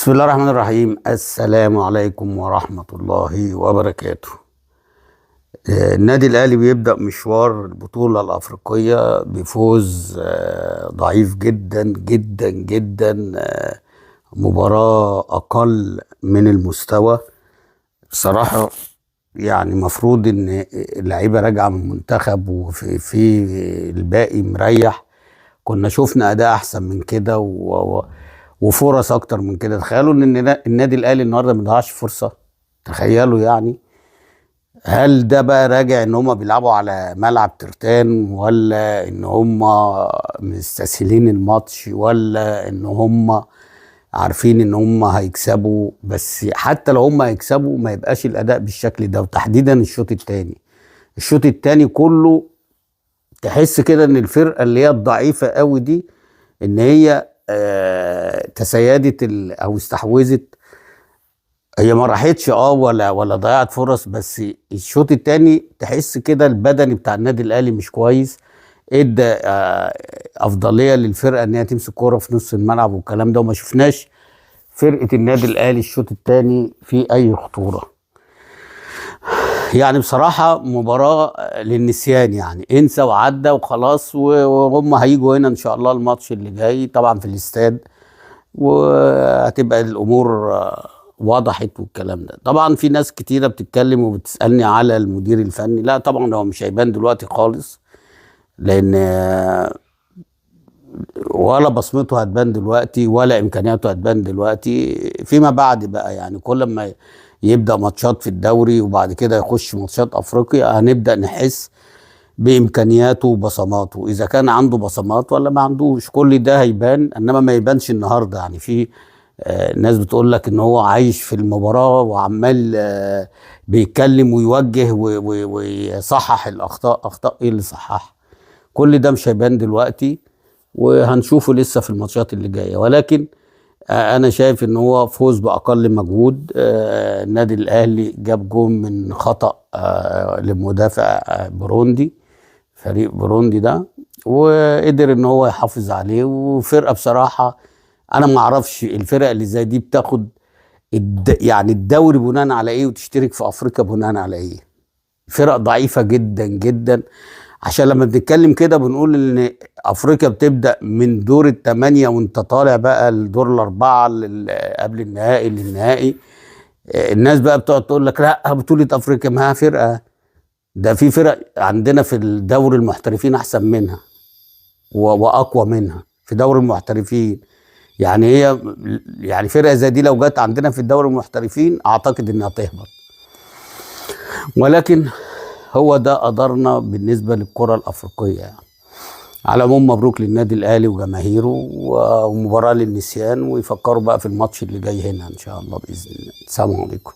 بسم الله الرحمن الرحيم. السلام عليكم ورحمة الله وبركاته. النادي الأهلي بيبدأ مشوار البطولة الأفريقية بفوز ضعيف جدا جدا جدا. مباراة أقل من المستوى بصراحة. يعني مفروض إن اللعيبة راجعة من المنتخب وفي الباقي مريح. كنا شفنا أداء أحسن من كده وفرص اكتر من كده. تخيلوا ان النادي الاهلي النهارده ما ضيعش فرصه. تخيلوا يعني. هل ده بقى راجع ان هم بيلعبوا على ملعب ترتان، ولا ان هم مستسهلين الماتش، ولا ان هم عارفين ان هم هيكسبوا؟ بس حتى لو هم هيكسبوا ما يبقاش الاداء بالشكل ده، وتحديدا الشوط التاني كله تحس كده ان الفرقه اللي هي الضعيفه قوي دي ان هي تسيدت او استحوذت. هي ما راحتش ولا ضيعت فرص، بس الشوط الثاني تحس كده البدني بتاع النادي الاهلي مش كويس. ادى افضليه للفرقه ان هي تمسك كوره في نص الملعب والكلام ده، وما شفناش فرقه النادي الاهلي الشوط الثاني في اي خطوره. يعني بصراحة مباراة للنسيان، يعني انسى وعدى وخلاص، وهم هيجوا هنا ان شاء الله الماتش اللي جاي طبعا في الاستاد، وهتبقى الامور وضحت والكلام ده. طبعا في ناس كتيرة بتتكلم وبتسألني على المدير الفني. لا طبعا هو مش هيبان دلوقتي خالص، لان ولا بصمته هتبان دلوقتي ولا امكانياته هتبان دلوقتي. فيما بعد بقى يعني كل ما يبدأ ماتشات في الدوري وبعد كده يخش ماتشات افريقيا هنبدأ نحس بامكانياته وبصماته، اذا كان عنده بصمات ولا ما عندوش. كل ده هيبان، انما ما يبانش النهارده. يعني في ناس بتقول لك ان هو عايش في المباراة وعمال بيتكلم ويوجه ويصحح اخطاء ايه اللي صححها. كل ده مش هيبان دلوقتي، وهنشوفه لسه في الماتشات اللي جايه. ولكن انا شايف ان هو فوز باقل مجهود. النادي الاهلي جاب جون من خطأ لمدافع بروندي، فريق بروندي ده، وقدر ان هو يحافظ عليه. وفرقه بصراحه انا ما اعرفش الفرق اللي زي دي بتاخد يعني الدوري بناء على ايه، وتشترك في افريقيا بناء على ايه. فرق ضعيفه جدا جدا. عشان لما بنتكلم كده بنقول ان افريقيا بتبدا من دور الثمانيه وانت طالع بقى الدور الاربعه قبل النهائي للنهائي. الناس بقى بتقعد تقول لك لا بطوله افريقيا ما فرقه. ده في فرق عندنا في الدوري المحترفين احسن منها واقوى منها في دوري المحترفين. يعني هي يعني فرقه زي دي لو جت عندنا في الدوري المحترفين اعتقد انها تهبط. ولكن هو ده قدرنا بالنسبه للكره الافريقيه يعني. على العموم مبروك للنادي الاهلي وجماهيره، ومباراه للنسيان، ويفكروا بقى في الماتش اللي جاي هنا ان شاء الله باذن الله. السلام عليكم.